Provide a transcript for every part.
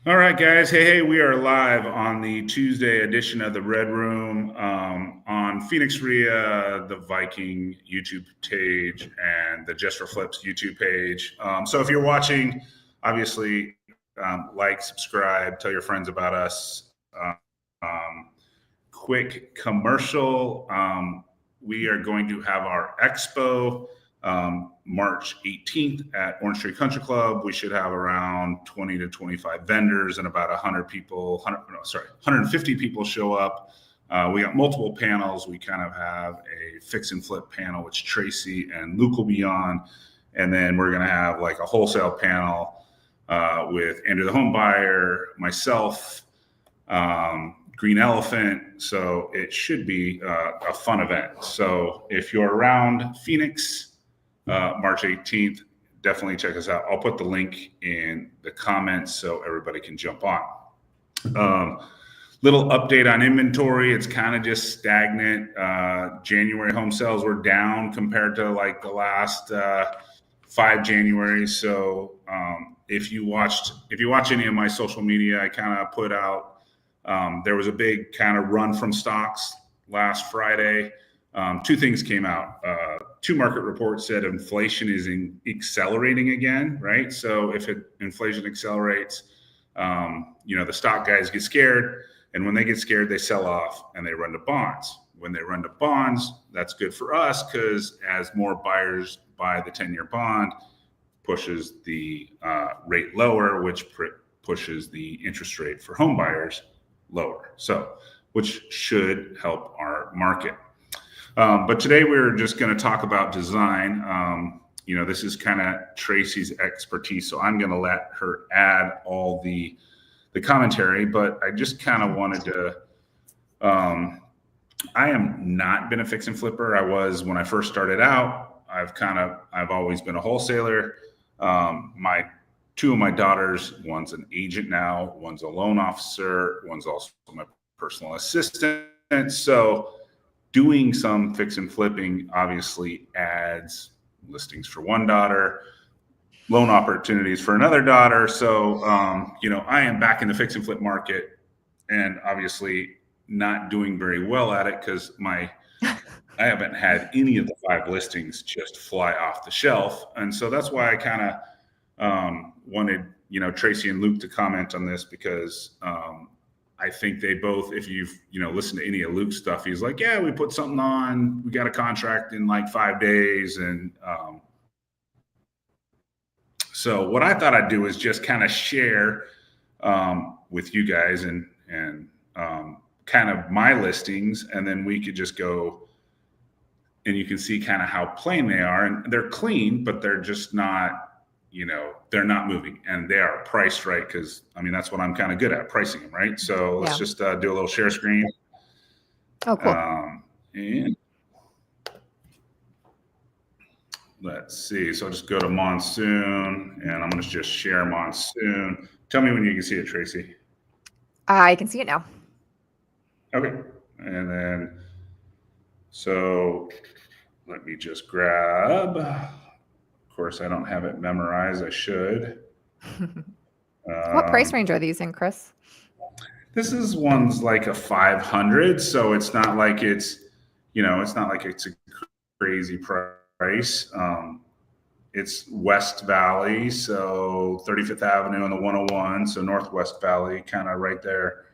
All right, guys. Hey, we are live on the Tuesday edition of the Red Room on Phoenix Rhea, the Viking YouTube page, and the Just for Flips YouTube page. So if you're watching, obviously, like, subscribe, tell your friends about us. Um, Quick commercial. We are going to have our expo March 18th at Orange Tree Country Club. We should have around 20 to 25 vendors and about 150 people show up. We got multiple panels. We kind of have a fix and flip panel, which Tracy and Luke will be on. And then we're going to have like a wholesale panel with Andrew the Home Buyer, myself, Green Elephant. So it should be a fun event. So if you're around Phoenix, March 18th, definitely check us out. I'll put the link in the comments so everybody can jump on. Little update on inventory. It's kind of just stagnant. January home sales were down compared to like the last 5 Januaries. So if you watch any of my social media, I kind of put out, there was a big kind of run from stocks last Friday. 2 things came out. 2 market reports said inflation is accelerating again, right? So if inflation accelerates, the stock guys get scared. And when they get scared, they sell off and they run to bonds. When they run to bonds, that's good for us because as more buyers buy the 10-year bond, pushes the rate lower, which pushes the interest rate for home buyers lower. So, which should help our market. But today we're just going to talk about design. This is kind of Tracy's expertise, so I'm going to let her add all the commentary. But I just kind of wanted to. I am not been a fix and flipper. I was when I first started out. I've always been a wholesaler. 2 of my daughters, one's an agent now, one's a loan officer, one's also my personal assistant. So doing some fix and flipping obviously adds listings for one daughter, loan opportunities for another daughter. So, I am back in the fix and flip market and obviously not doing very well at it because I haven't had any of the 5 listings just fly off the shelf. And so that's why I kind of wanted, Tracy and Luke to comment on this because I think they both, if you've, listened to any of Luke's stuff, he's like, yeah, we put something on, we got a contract in like 5 days. And so what I thought I'd do is just kind of share with you guys and kind of my listings. And then we could just go and you can see kind of how plain they are. And they're clean, but they're just not, they're not moving and they are priced right. Cause that's what I'm kind of good at, pricing them. Right. So let's just do a little share screen. Oh, cool. And let's see. So I'll just go to Monsoon and I'm going to just share Monsoon. Tell me when you can see it, Tracy. I can see it now. Okay. And then, so let me just grab. Of course, I don't have it memorized. I should. What price range are these in, Chris? This is one's like a 500, so it's not like it's, it's not like it's a crazy price. It's West Valley, so 35th Avenue and the 101, so Northwest Valley, kind of right there.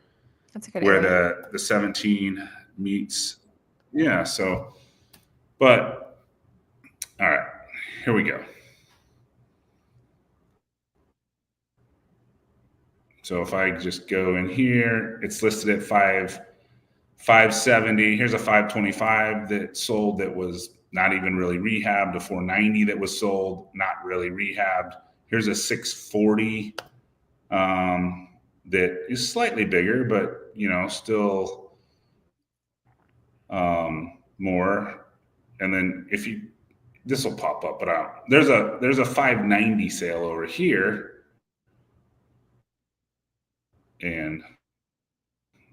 That's a good where area. the 17 meets. Yeah. So, but all right, here we go. So if I just go in here, it's listed at 570. Here's a 525 that sold that was not even really rehabbed. A 490 that was sold, not really rehabbed. Here's a 640 that is slightly bigger, but still more. And then this will pop up, but there's a 590 sale over here. And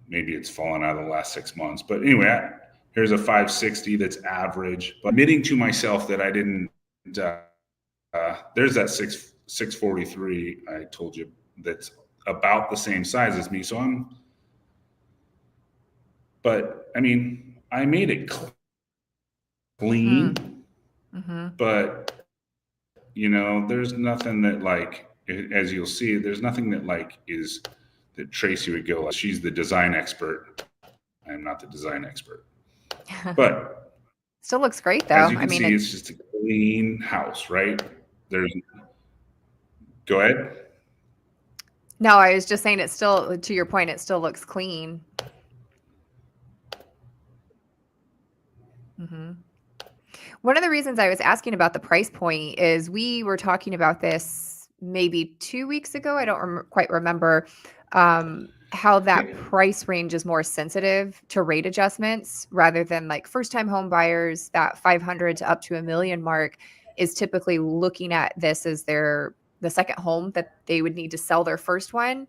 maybe it's fallen out of the last 6 months. But anyway, here's a 560 that's average. But admitting to myself that I didn't, there's that 643 I told you that's about the same size as me. So but I mean, I made it clean, Mm-hmm. but you know, there's nothing that like, as you'll see, there's nothing that like is that Tracy would go like, she's the design expert. I'm not the design expert, but Still looks great though. as you can see, it's just a clean house, right? There's, go ahead. No, I was just saying it still, to your point, it still looks clean. Mm-hmm. One of the reasons I was asking about the price point is we were talking about this maybe 2 weeks ago. I don't quite remember how that price range is more sensitive to rate adjustments rather than like first-time home buyers. That 500 to up to $1 million mark is typically looking at this as the second home that they would need to sell their first one.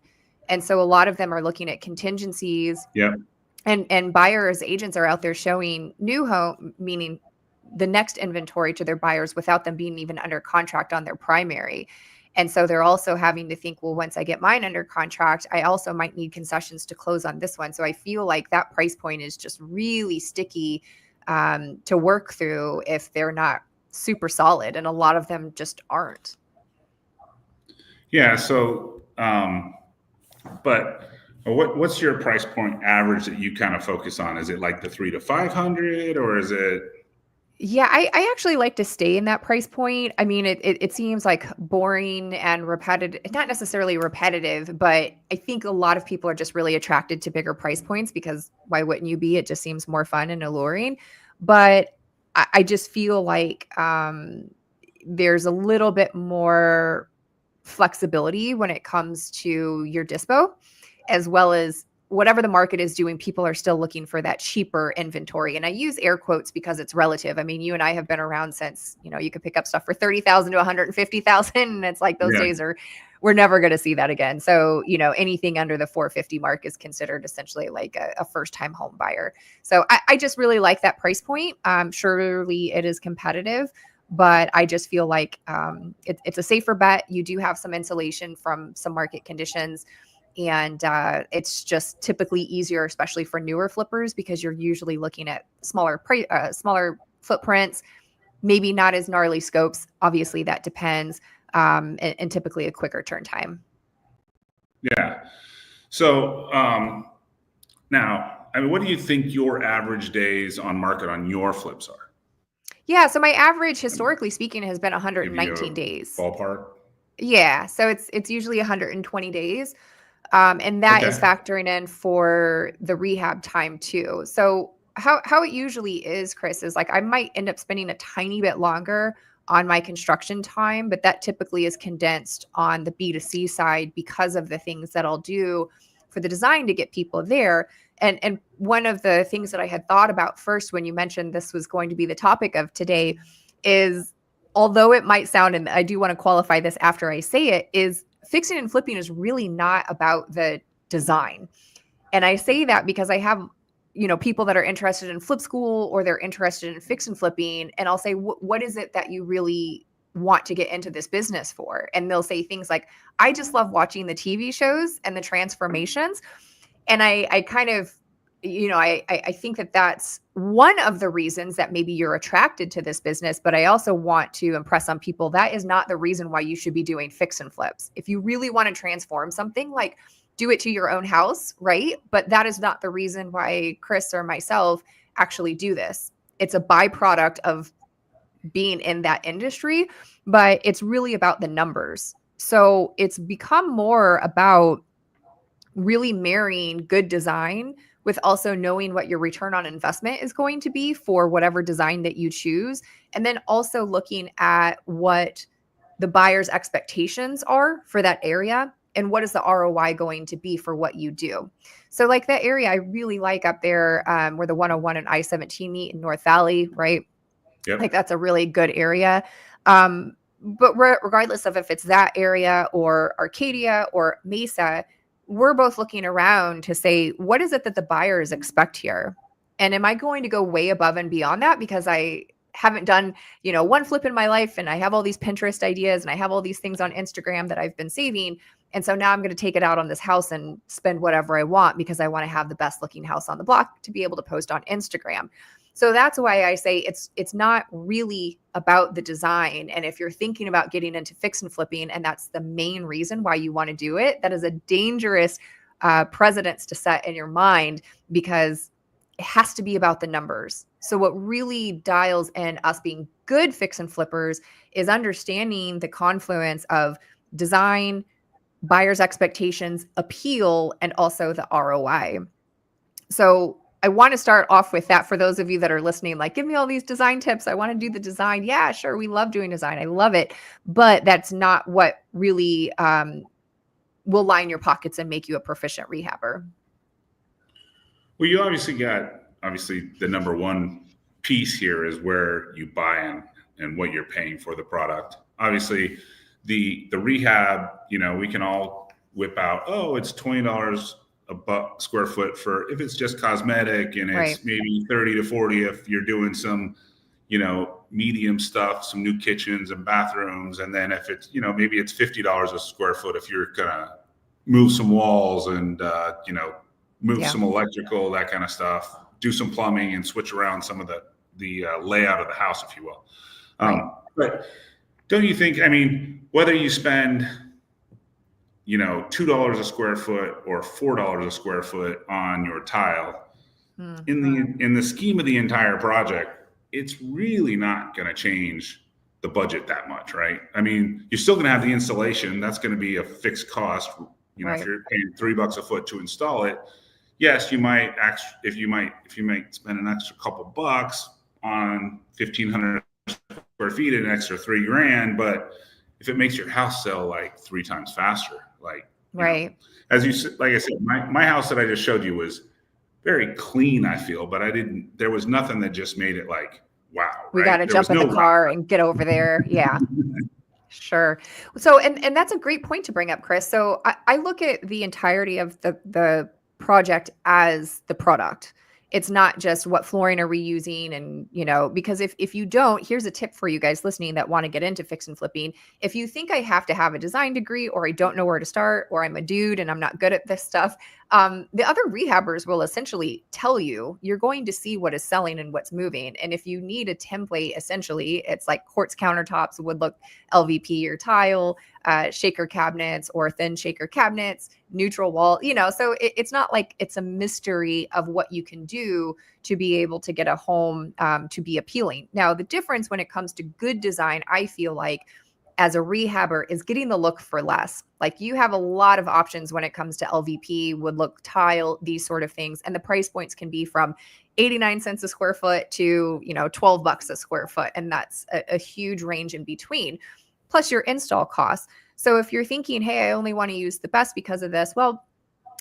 And so a lot of them are looking at contingencies. Yeah. And buyers agents are out there showing new home, meaning the next inventory to their buyers without them being even under contract on their primary. And so they're also having to think, well, once I get mine under contract, I also might need concessions to close on this one. So I feel like that price point is just really sticky to work through if they're not super solid. And a lot of them just aren't. Yeah. So, but what's your price point average that you kind of focus on? Is it like the 300 to 500, or is it? Yeah, I actually like to stay in that price point. I mean, it seems like boring and repetitive, not necessarily repetitive, but I think a lot of people are just really attracted to bigger price points because why wouldn't you be? It just seems more fun and alluring. But I just feel like there's a little bit more flexibility when it comes to your dispo, as well as whatever the market is doing, people are still looking for that cheaper inventory. And I use air quotes because it's relative. I mean, you and I have been around since, you could pick up stuff for 30,000 to 150,000. And it's like those days we're never going to see that again. So, anything under the 450 mark is considered essentially like a first time home buyer. So I just really like that price point. Surely it is competitive, but I just feel like it's a safer bet. You do have some insulation from some market conditions. And it's just typically easier, especially for newer flippers, because you're usually looking at smaller footprints, maybe not as gnarly scopes. Obviously, that depends, and typically a quicker turn time. Yeah. So now, I mean, what do you think your average days on market on your flips are? Yeah. So my average, historically speaking, has been 119 days. Ballpark. Yeah. So it's usually 120 days. And that is factoring in for the rehab time too. So how it usually is, Chris, is like I might end up spending a tiny bit longer on my construction time, but that typically is condensed on the B2C side because of the things that I'll do for the design to get people there. And one of the things that I had thought about first when you mentioned this was going to be the topic of today is, although it might sound, and I do want to qualify this after I say it, is fixing and flipping is really not about the design. And I say that because I have, people that are interested in flip school or they're interested in fix and flipping. And I'll say, what is it that you really want to get into this business for? And they'll say things like, I just love watching the TV shows and the transformations. And I kind of, I think that that's one of the reasons that maybe you're attracted to this business. But I also want to impress on people that is not the reason why you should be doing fix and flips. If you really want to transform something, like do it to your own house, right? But that is not the reason why Chris or myself actually do this. It's a byproduct of being in that industry, but it's really about the numbers. So it's become more about really marrying good design with also knowing what your return on investment is going to be for whatever design that you choose. And then also looking at what the buyer's expectations are for that area and what is the ROI going to be for what you do. So like that area I really like up there where the 101 and I-17 meet in North Valley, right? Yep. Like that's a really good area. But regardless of if it's that area or Arcadia or Mesa, we're both looking around to say, what is it that the buyers expect here? And am I going to go way above and beyond that? Because I haven't done, one flip in my life, and I have all these Pinterest ideas and I have all these things on Instagram that I've been saving. And so now I'm going to take it out on this house and spend whatever I want because I want to have the best looking house on the block to be able to post on Instagram. So that's why I say it's not really about the design. And if you're thinking about getting into fix and flipping, and that's the main reason why you want to do it, that is a dangerous precedence to set in your mind, because it has to be about the numbers. So what really dials in us being good fix and flippers is understanding the confluence of design, buyer's expectations, appeal, and also the ROI. So I want to start off with that for those of you that are listening, like, give me all these design tips. I want to do the design. Yeah, sure. We love doing design. I love it. But that's not what really will line your pockets and make you a proficient rehabber. Well, you obviously the number one piece here is where you buy and what you're paying for the product. Obviously, the rehab, we can all whip out, oh, it's $20 a square foot for if it's just cosmetic, and it's maybe 30 to 40 if you're doing some, medium stuff, some new kitchens and bathrooms. And then if it's, maybe it's $50 a square foot if you're gonna move some walls and move some electrical, that kind of stuff, do some plumbing and switch around some of the layout of the house, if you will. But don't you think, whether you spend, $2 a square foot or $4 a square foot on your tile, in the scheme of the entire project, it's really not going to change the budget that much, right? You're still going to have the installation. That's going to be a fixed cost. If you're paying $3 a foot to install it, yes, you might if you might spend an extra couple bucks on 1,500 square feet, an extra $3,000. But if it makes your house sell like 3 times faster, as you like I said, my house that I just showed you was very clean, I feel, but there was nothing that just made it like, wow. We got to jump in the car and get over there. Yeah. Sure. So, and that's a great point to bring up, Chris. So I look at the entirety of the project as the product. It's not just what flooring are we using, and because if you don't, here's a tip for you guys listening that want to get into fix and flipping. If you think I have to have a design degree, or I don't know where to start, or I'm a dude and I'm not good at this stuff, the other rehabbers will essentially tell you you're going to see what is selling and what's moving. And if you need a template, essentially it's like quartz countertops, would look LVP or tile, shaker cabinets or thin shaker cabinets, neutral wall, so it's not like it's a mystery of what you can do to be able to get a home to be appealing. Now, the difference when it comes to good design, I feel like, as a rehabber, is getting the look for less. Like, you have a lot of options when it comes to LVP, wood look tile, these sort of things. And the price points can be from 89 cents a square foot to, $12 a square foot. And that's a huge range in between, plus your install costs. So if you're thinking, hey, I only want to use the best because of this, well,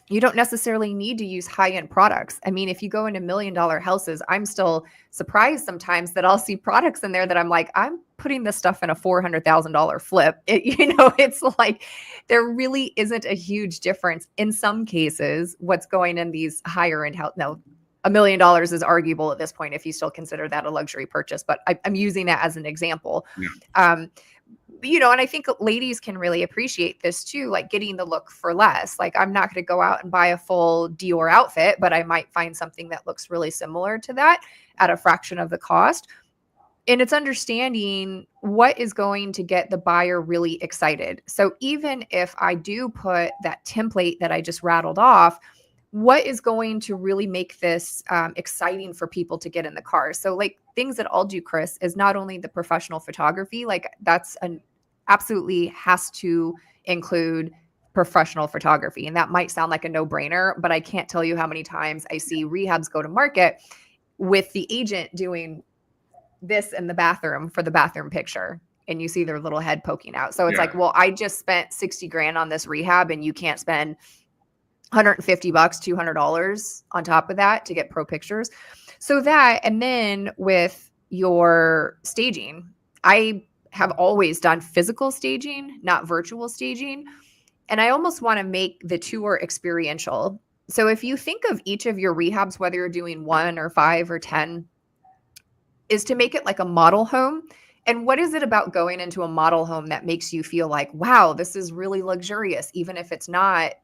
you don't necessarily need to use high-end products. If you go into $1 million houses, I'm still surprised sometimes that I'll see products in there that I'm like, I'm putting this stuff in a $400,000 flip. It's like there really isn't a huge difference in some cases what's going in these higher end house. No, $1 million is arguable at this point if you still consider that a luxury purchase, but I'm using that as an example. Yeah. And I think ladies can really appreciate this too, like getting the look for less. Like, I'm not going to go out and buy a full Dior outfit, but I might find something that looks really similar to that at a fraction of the cost. And it's understanding what is going to get the buyer really excited. So even if I do put that template that I just rattled off, what is going to really make this exciting for people to get in the car? So like things that I'll do, Chris, is not only the professional photography, like that's absolutely has to include professional photography. And that might sound like a no-brainer, but I can't tell you how many times I see rehabs go to market with the agent doing this in the bathroom for the bathroom picture. And you see their little head poking out. So it's like, well, I just spent $60,000 on this rehab and you can't spend $150, $200 on top of that to get pro pictures. So that, and then with your staging, I have always done physical staging, not virtual staging. And I almost want to make the tour experiential. So if you think of each of your rehabs, whether you're doing 1 or 5 or 10, is to make it like a model home. And what is it about going into a model home that makes you feel like, wow, this is really luxurious, even if it's not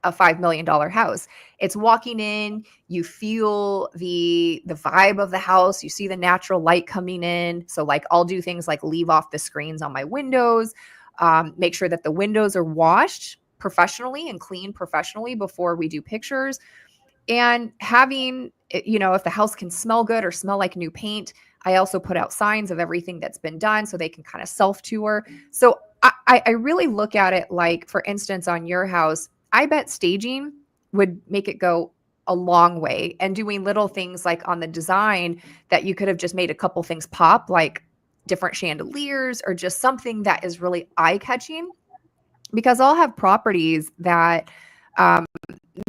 a $5 million house? It's walking in, you feel the vibe of the house, you see the natural light coming in. So like I'll do things like leave off the screens on my windows, make sure that the windows are washed professionally and cleaned professionally before we do pictures. And having, if the house can smell good or smell like new paint, I also put out signs of everything that's been done so they can kind of self-tour. So I really look at it like, for instance, on your house, I bet staging would make it go a long way, and doing little things like on the design that you could have just made a couple things pop, like different chandeliers or just something that is really eye-catching. Because I'll have properties that um,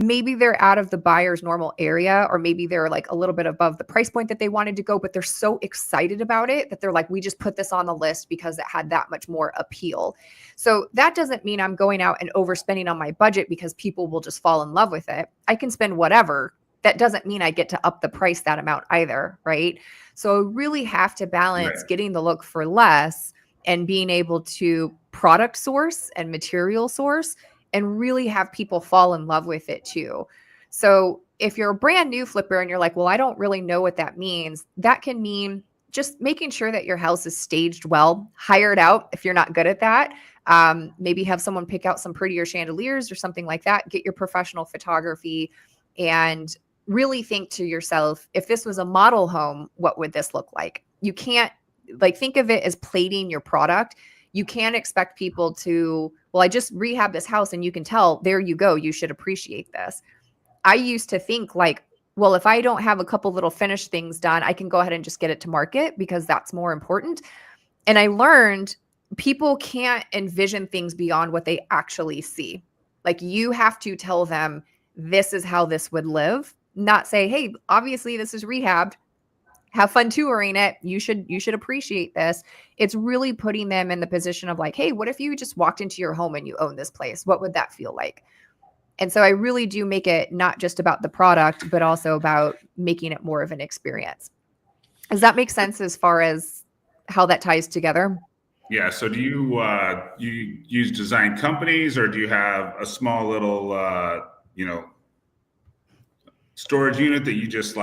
maybe they're out of the buyer's normal area, or maybe they're like a little bit above the price point that they wanted to go, but they're so excited about it that they're like, we just put this on the list because it had that much more appeal. So that doesn't mean I'm going out and overspending on my budget because people will just fall in love with it. I can spend whatever. That doesn't mean I get to up the price that amount either, right? So I really have to balance Right. getting the look for less and being able to product source and material source and really have people fall in love with it too. So if you're a brand new flipper and you're like, well, I don't really know what that means, that can mean just making sure that your house is staged well, hire it out if you're not good at that. Maybe have someone pick out some prettier chandeliers or something like that, get your professional photography, and really think to yourself, if this was a model home, what would this look like? You can't think of it as plating your product. You can't expect people to, well, I just rehab this house and you can tell, there you go, you should appreciate this. I used to think like, well, if I don't have a couple little finished things done, I can go ahead and just get it to market because that's more important. And I learned people can't envision things beyond what they actually see. Like, you have to tell them, this is how this would live, not say, hey, obviously this is rehabbed. Have fun touring it. You should appreciate this. It's really putting them in the position of like, hey, what if you just walked into your home and you own this place? What would that feel like? And so I really do make it not just about the product, but also about making it more of an experience. Does that make sense as far as how that ties together? Yeah. So do you use design companies, or do you have a small little storage unit that you just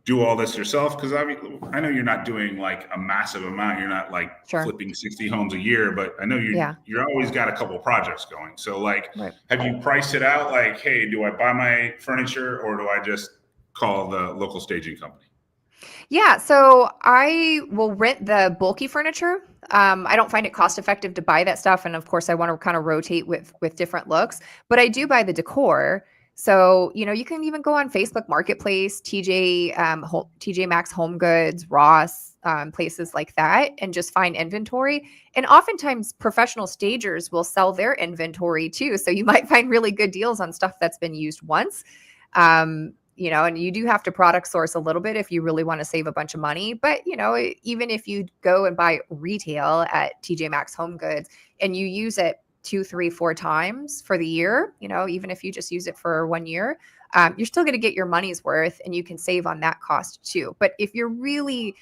do all this yourself? Because I know you're not doing like a massive amount. You're not like Sure. flipping 60 homes a year, but I know Yeah. you're always got a couple projects going. So like, Right. have you priced it out? Like, hey, do I buy my furniture or do I just call the local staging company? Yeah, so I will rent the bulky furniture. I don't find it cost effective to buy that stuff, and of course, I want to kind of rotate with different looks. But I do buy the decor. So you can even go on Facebook Marketplace, TJ Maxx Home Goods, Ross, places like that, and just find inventory. And oftentimes, professional stagers will sell their inventory too. So you might find really good deals on stuff that's been used once. And you do have to product source a little bit if you really want to save a bunch of money. But, even if you go and buy retail at TJ Maxx Home Goods and you use it 2, 3, 4 times for the year, even if you just use it for 1 year, you're still going to get your money's worth, and you can save on that cost too. But if you're really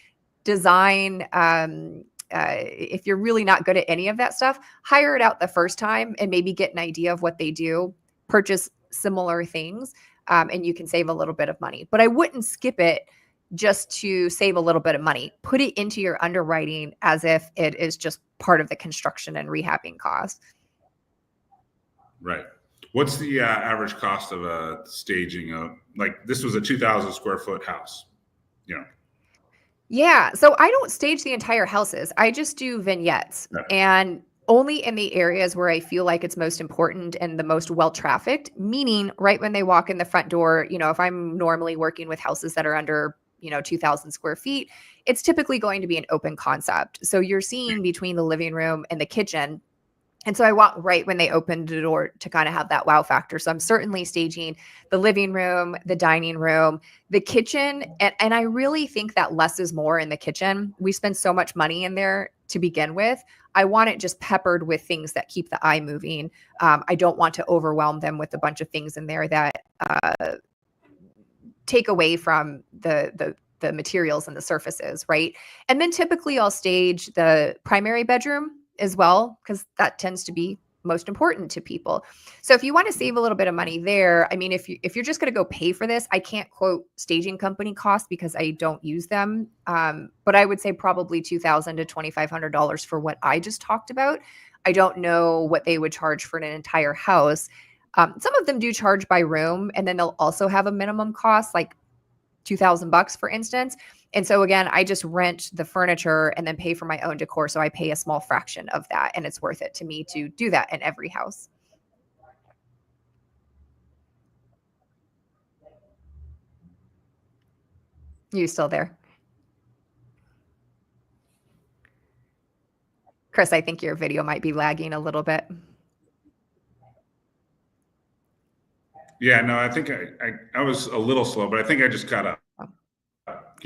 if you're really not good at any of that stuff, hire it out the first time and maybe get an idea of what they do, purchase similar things. And you can save a little bit of money. But I wouldn't skip it just to save a little bit of money. Put it into your underwriting as if it is just part of the construction and rehabbing cost. Right. What's the average cost of a staging? Like, this was a 2,000 square foot house. Yeah. So I don't stage the entire houses. I just do vignettes, Yeah. and only in the areas where I feel like it's most important and the most well trafficked, meaning right when they walk in the front door. If I'm normally working with houses that are under 2,000 square feet, it's typically going to be an open concept. So you're seeing between the living room and the kitchen. And so I want right when they open the door to kind of have that wow factor. So I'm certainly staging the living room, the dining room, the kitchen. And I really think that less is more in the kitchen. We spend so much money in there to begin with. I want it just peppered with things that keep the eye moving. I don't want to overwhelm them with a bunch of things in there that take away from the the materials and the surfaces, right? And then typically I'll stage the primary bedroom as well, because that tends to be most important to people. So if you want to save a little bit of money there, I mean, if you're just going to go pay for this, I can't quote staging company costs because I don't use them. But I would say probably $2,000 to $2,500 for what I just talked about. I don't know what they would charge for an entire house. Some of them do charge by room, and then they'll also have a minimum cost, like $2,000, for instance. And so again, I just rent the furniture and then pay for my own decor. So I pay a small fraction of that, and it's worth it to me to do that in every house. You still there? Chris, I think your video might be lagging a little bit. Yeah, no, I think I was a little slow, but I think I just caught up.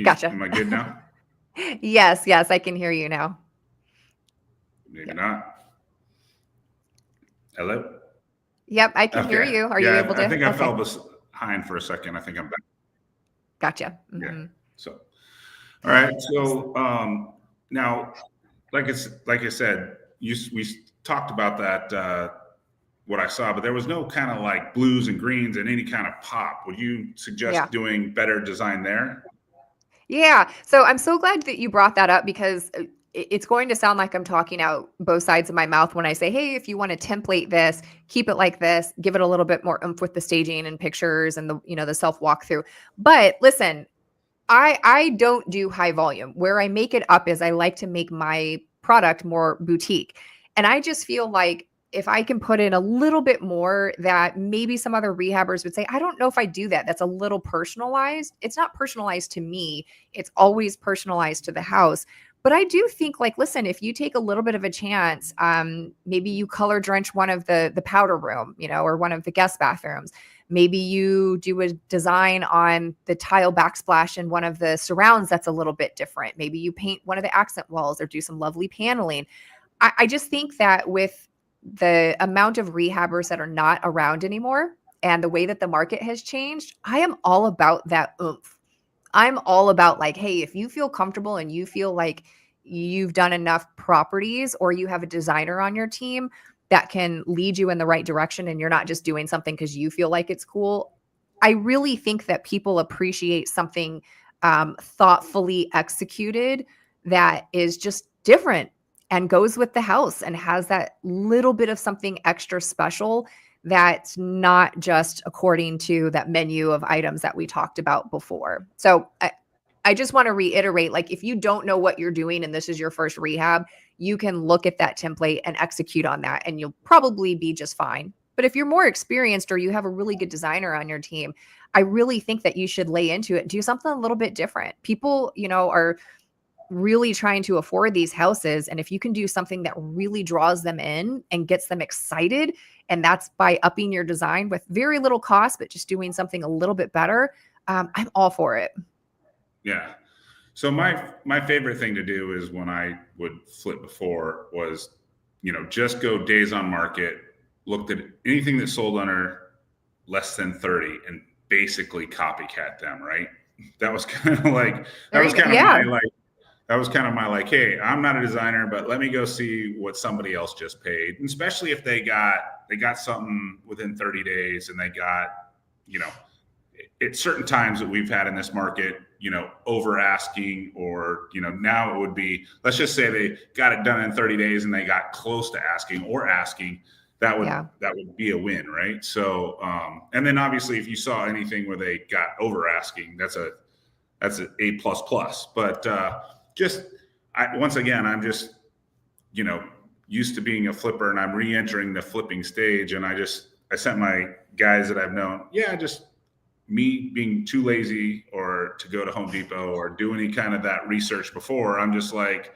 Gotcha. Am I good now? Yes, I can hear you now. Maybe not. Hello? Yep, I can hear you. Are you able to? I think I fell behind for a second. I think I'm back. Gotcha. Yeah. So, all right. So now, like I said, we talked about that what I saw, but there was no kind of like blues and greens and any kind of pop. Would you suggest doing better design there? Yeah. So I'm so glad that you brought that up, because it's going to sound like I'm talking out both sides of my mouth when I say, hey, if you want to template this, keep it like this, give it a little bit more oomph with the staging and pictures and the self walkthrough. But listen, I don't do high volume. Where I make it up is I like to make my product more boutique. And I just feel like if I can put in a little bit more, that maybe some other rehabbers would say, I don't know if I do that. That's a little personalized. It's not personalized to me. It's always personalized to the house. But I do think, like, listen, if you take a little bit of a chance, maybe you color drench one of the powder room, or one of the guest bathrooms. Maybe you do a design on the tile backsplash in one of the surrounds that's a little bit different. Maybe you paint one of the accent walls or do some lovely paneling. I just think that with the amount of rehabbers that are not around anymore and the way that the market has changed, I am all about that oomph. I'm all about, like, hey, if you feel comfortable and you feel like you've done enough properties, or you have a designer on your team that can lead you in the right direction, and you're not just doing something because you feel like it's cool. I really think that people appreciate something thoughtfully executed that is just different and goes with the house and has that little bit of something extra special that's not just according to that menu of items that we talked about before. So I just want to reiterate, like, if you don't know what you're doing and this is your first rehab, you can look at that template and execute on that, and you'll probably be just fine. But if you're more experienced or you have a really good designer on your team, I really think that you should lay into it, do something a little bit different. People, are really trying to afford these houses. And if you can do something that really draws them in and gets them excited, and that's by upping your design with very little cost, but just doing something a little bit better, I'm all for it. Yeah. So my favorite thing to do is, when I would flip before, was, just go days on market, looked at anything that sold under less than 30 and basically copycat them, right? That was kind of like, that was kind of my like, hey, I'm not a designer, but let me go see what somebody else just paid. And especially if they got something within 30 days and they got, at certain times that we've had in this market, over asking, or, now it would be, let's just say they got it done in 30 days and they got close to asking or asking, that would be a win. Right. So, and then obviously if you saw anything where they got over asking, that's an A++, but, once again, I'm just, used to being a flipper, and I'm re-entering the flipping stage. And I sent my guys that I've known, just me being too lazy or to go to Home Depot or do any kind of that research before. I'm just like,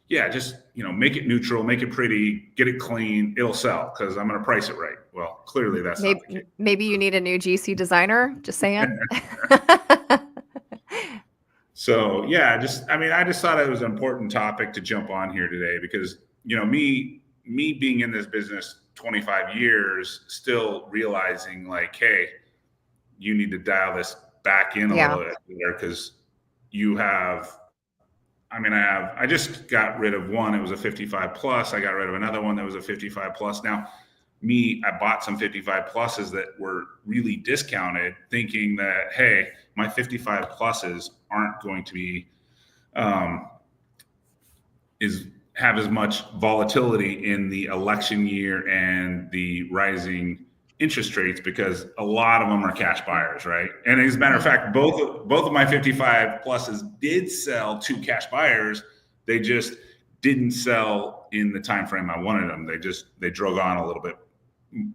make it neutral, make it pretty, get it clean. It'll sell because I'm going to price it right. Well, clearly that's not the case. Maybe you need a new GC designer. Just saying. So I just thought it was an important topic to jump on here today, because, me being in this business 25 years, still realizing, like, hey, you need to dial this back in a little bit there, because, you have, I just got rid of one. It was a 55 plus. I got rid of another one that was a 55 plus. Now, I bought some 55 pluses that were really discounted, thinking that, hey, my 55 pluses aren't going to be, have as much volatility in the election year and the rising interest rates, because a lot of them are cash buyers, right? And as a matter of fact, both of my 55 pluses did sell to cash buyers. They just didn't sell in the time frame I wanted them. They drug on a little bit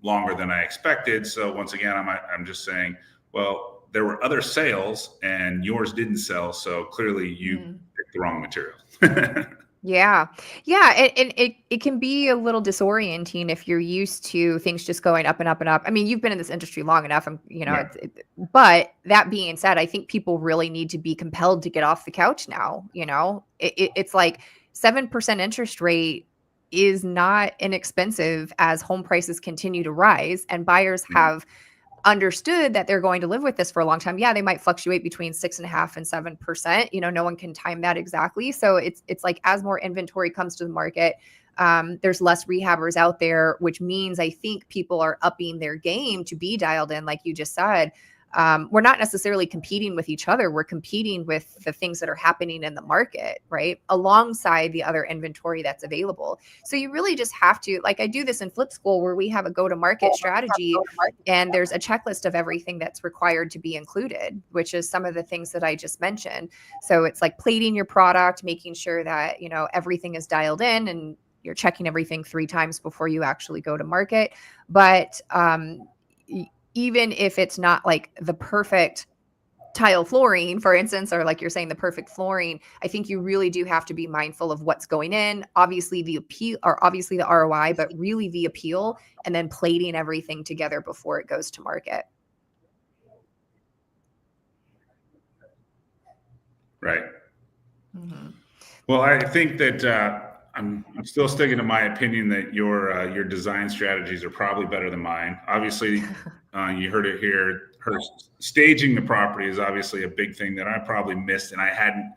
longer than I expected. So once again, I'm just saying, well, there were other sales and yours didn't sell, so clearly you picked the wrong material. Yeah. Yeah. And it can be a little disorienting if you're used to things just going up and up and up. I mean, you've been in this industry long enough, Right. But that being said, I think people really need to be compelled to get off the couch now. It's like 7% interest rate is not inexpensive as home prices continue to rise, and buyers have understood that they're going to live with this for a long time. Yeah, they might fluctuate between 6.5% and 7%. No one can time that exactly. So it's like, as more inventory comes to the market, there's less rehabbers out there, which means I think people are upping their game to be dialed in, like you just said. We're not necessarily competing with each other. We're competing with the things that are happening in the market, right? Alongside the other inventory that's available. So you really just have to, like I do this in Flip School, where we have a go-to-market strategy, and there's a checklist of everything that's required to be included, which is some of the things that I just mentioned. So it's like plating your product, making sure that, everything is dialed in, and you're checking everything 3 times before you actually go to market. But, even if it's not like the perfect tile flooring, for instance, or like you're saying, the perfect flooring, I think you really do have to be mindful of what's going in. Obviously the appeal, or obviously the ROI, but really the appeal, and then plating everything together before it goes to market. Right. Mm-hmm. Well, I think that I'm still sticking to my opinion that your design strategies are probably better than mine. Obviously, you heard it here. Her staging the property is obviously a big thing that I probably missed, and I hadn't.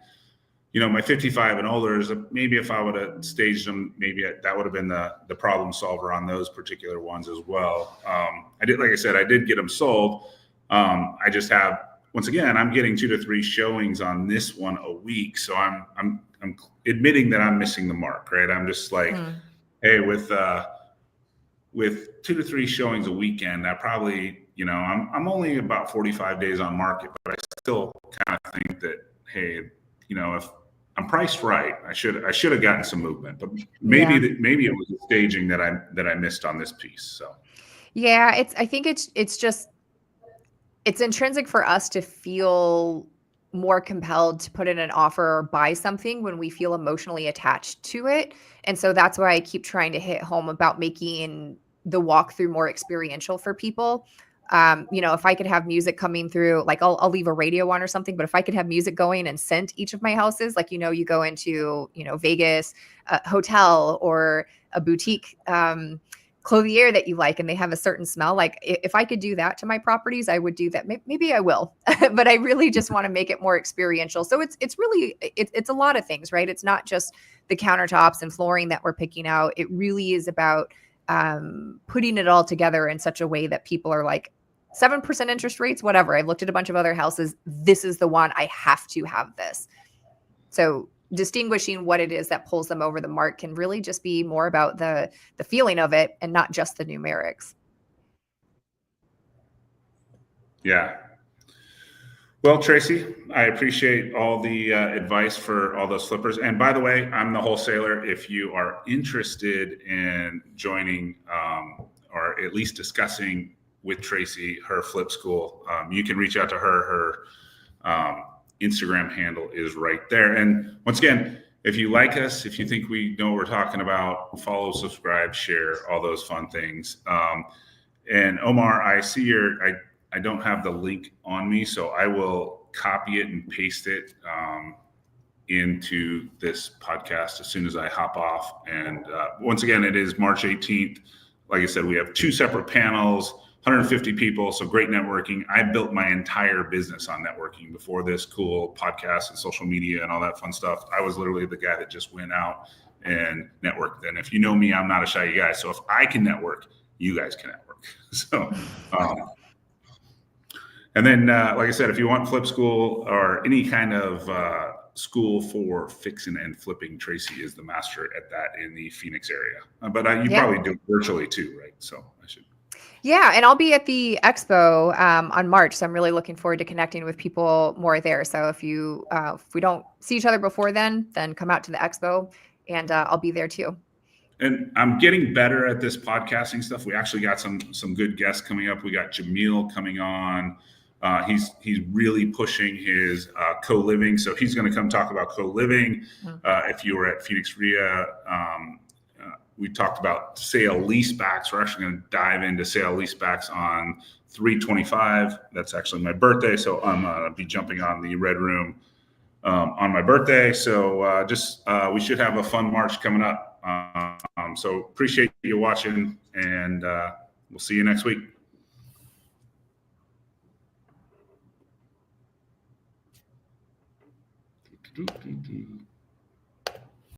My 55 and older is maybe if I would have staged them, maybe that would have been the problem solver on those particular ones as well. Like I said, I did get them sold. I just have, once again, I'm getting 2 to 3 showings on this one a week, so I'm admitting that I'm missing the mark, right? I'm just like, hey, with 2 to 3 showings a weekend, I probably, I'm only about 45 days on market, but I still kind of think that, hey, if I'm priced right, I should have gotten some movement, but maybe it was the staging that I missed on this piece. So yeah, I think it's just, it's intrinsic for us to feel more compelled to put in an offer or buy something when we feel emotionally attached to it. And so that's why I keep trying to hit home about making the walkthrough more experiential for people. If I could have music coming through, like I'll leave a radio on or something, but if I could have music going and scent each of my houses, like, you go into, Vegas, a hotel or a boutique, clothier that you like, and they have a certain smell. Like if I could do that to my properties, I would do that. Maybe I will, but I really just want to make it more experiential. So it's really, it's a lot of things, right? It's not just the countertops and flooring that we're picking out. It really is about putting it all together in such a way that people are like, 7% interest rates, whatever. I've looked at a bunch of other houses. This is the one. I have to have this. So distinguishing what it is that pulls them over the mark can really just be more about the feeling of it and not just the numerics. Yeah. Well, Tracy, I appreciate all the advice for all those flippers. And by the way, I'm the wholesaler. If you are interested in joining or at least discussing with Tracy her flip school, you can reach out to her. Her Instagram handle is right there. And once again, if you like us, if you think we know what we're talking about, follow, subscribe, share, all those fun things. And Omar, I see I don't have the link on me, so I will copy it and paste it into this podcast as soon as I hop off. And once again, it is March 18th. Like I said, we have 2 separate panels. 150 people, so great networking. I built my entire business on networking before this cool podcast and social media and all that fun stuff. I was literally the guy that just went out and networked. And if you know me, I'm not a shy guy. So if I can network, you guys can network. So, and then, like I said, if you want flip school or any kind of school for fixing and flipping, Tracy is the master at that in the Phoenix area. But you probably do it virtually too, right? So I should. Yeah, and I'll be at the expo on March, so I'm really looking forward to connecting with people more there. So if we don't see each other before then come out to the expo, and I'll be there too. And I'm getting better at this podcasting stuff. We actually got some good guests coming up. We got Jamil coming on. He's really pushing his co-living, so he's going to come talk about co-living. If you were at Phoenix RIA, we talked about sale leasebacks. We're actually going to dive into sale leasebacks on 3/25. That's actually my birthday, so I'm going to be jumping on the Redroom on my birthday. So we should have a fun March coming up. So appreciate you watching, and we'll see you next week.